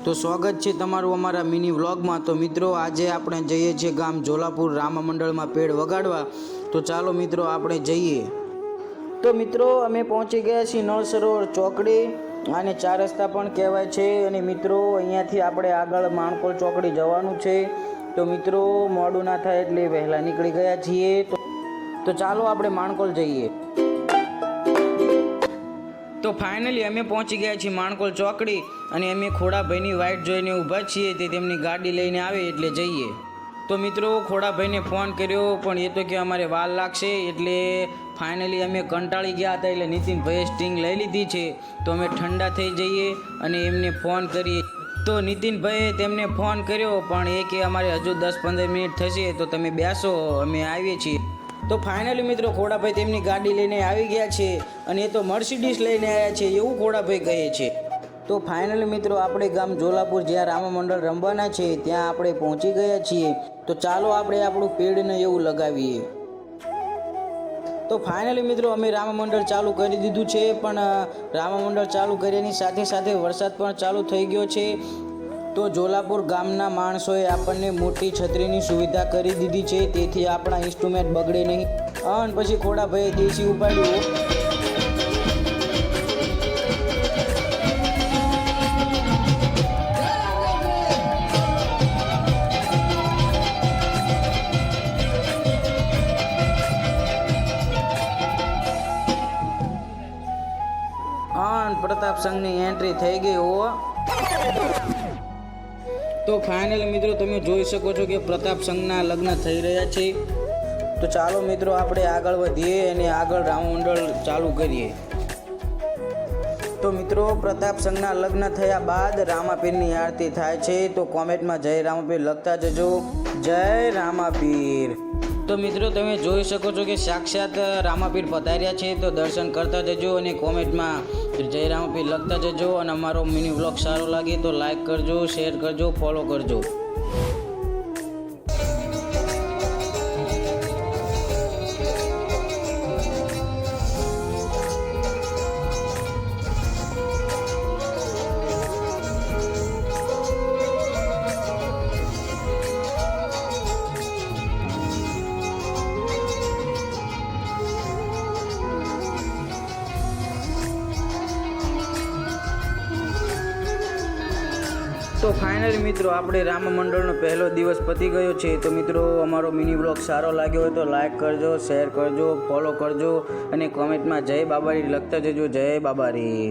તો સ્વાગત છે તમારું અમારા મિની વ્લોગમાં। તો મિત્રો આજે આપણે જઈએ છીએ ગામ જોલાપુર રામા મંડળમાં પેડ વગાડવા। તો ચાલો મિત્રો આપણે જઈએ। તો મિત્રો અમે પહોંચી ગયા છીએ નળ સરોવર ચોકડી, આને ચાર રસ્તા પણ કહેવાય છે। અને મિત્રો અહીંયાથી આપણે આગળ માણકોલ ચોકડી જવાનું છે। તો મિત્રો મોડું ના થાય એટલે વહેલા નીકળી ગયા છીએ। તો ચાલો આપણે માણકોલ જઈએ। તો ફાઇનલી અમે પહોંચી ગયા છીએ માણકોલ ચોકડી અને અમે ખોડાભાઈની વાઇટ જોઈને ઊભા છીએ, તે તેમની ગાડી લઈને આવે એટલે જઈએ। તો મિત્રો ખોડાભાઈને ફોન કર્યો પણ એ તો કે અમારે વાર લાગશે, એટલે ફાઇનલી અમે કંટાળી ગયા હતા, એટલે નીતિનભાઈએ સ્ટિંગ લઈ લીધી છે। તો અમે ઠંડા થઈ જઈએ અને એમને ફોન કરીએ। તો નીતિનભાઈએ તેમને ફોન કર્યો પણ એ કે અમારે હજુ 10-15 મિનિટ થશે, તો તમે બેસો, અમે આવીએ છીએ। તો ફાઇનલી મિત્રો ખોડાભાઈ તેમની ગાડી લઈને આવી ગયા છે અને એ તો મર્સિડીઝ લઈને આવ્યા છે એવું ખોડાભાઈ કહે છે। તો ફાઇનલી મિત્રો આપણે ગામ જોલાપુર જ્યાં રામા મંડળ રમવાના છે ત્યાં આપણે પહોંચી ગયા છીએ। તો ચાલો આપણે આપણું પેડને એવું લગાવીએ। તો ફાઇનલી મિત્રો અમે રામા મંડળ ચાલુ કરી દીધું છે, પણ રામા મંડળ ચાલુ કર્યાની સાથે સાથે વરસાદ પણ ચાલુ થઈ ગયો છે। તો જોલાપુર ગામના માણસોએ આપણને મોટી છત્રીની સુવિધા કરી દીધી છે, તેથી આપણા ઇન્સ્ટ્રુમેન્ટ બગડે નહીં। અને પછી ખોડાભાઈએ દેશી ઉપાડ્યું। પ્રતાપ સંઘની એન્ટ્રી થઈ ગઈ હો। તો ફાઇનલી મિત્રો તમે જોઈ શકો છો કે પ્રતાપ સંઘના લગ્ન થઈ રહ્યા છે। તો ચાલો મિત્રો આપણે આગળ વધીએ અને આગળ રામા મંડળ ચાલુ કરીએ। તો મિત્રો પ્રતાપ સંઘના લગ્ન થયા બાદ રામાપીરની આરતી થાય છે। તો કોમેન્ટમાં જય રામાપીર લખતા જજો, જય રામાપીર। તો મિત્રો તમે જોઈ શકો છો કે સાક્ષાત રામાપીર પધાર્યા છે, તો દર્શન કરતા જજો અને કોમેન્ટમાં જય રામાપીર લખતા જજો। અને અમારો મિની વ્લોગ સારો લાગે તો લાઈક કરજો, શેર કરજો, ફોલો કરજો। તો ફાઇનલી મિત્રો આપણે રામા મંડળનો પહેલો દિવસ પતી ગયો છે। તો મિત્રો અમારો મિની વ્લોગ સારો લાગ્યો હોય તો લાઈક કરજો, શેર કરજો, ફોલો કરજો અને કોમેન્ટમાં જય બાબારી લખતા જજો, જય બાબારી।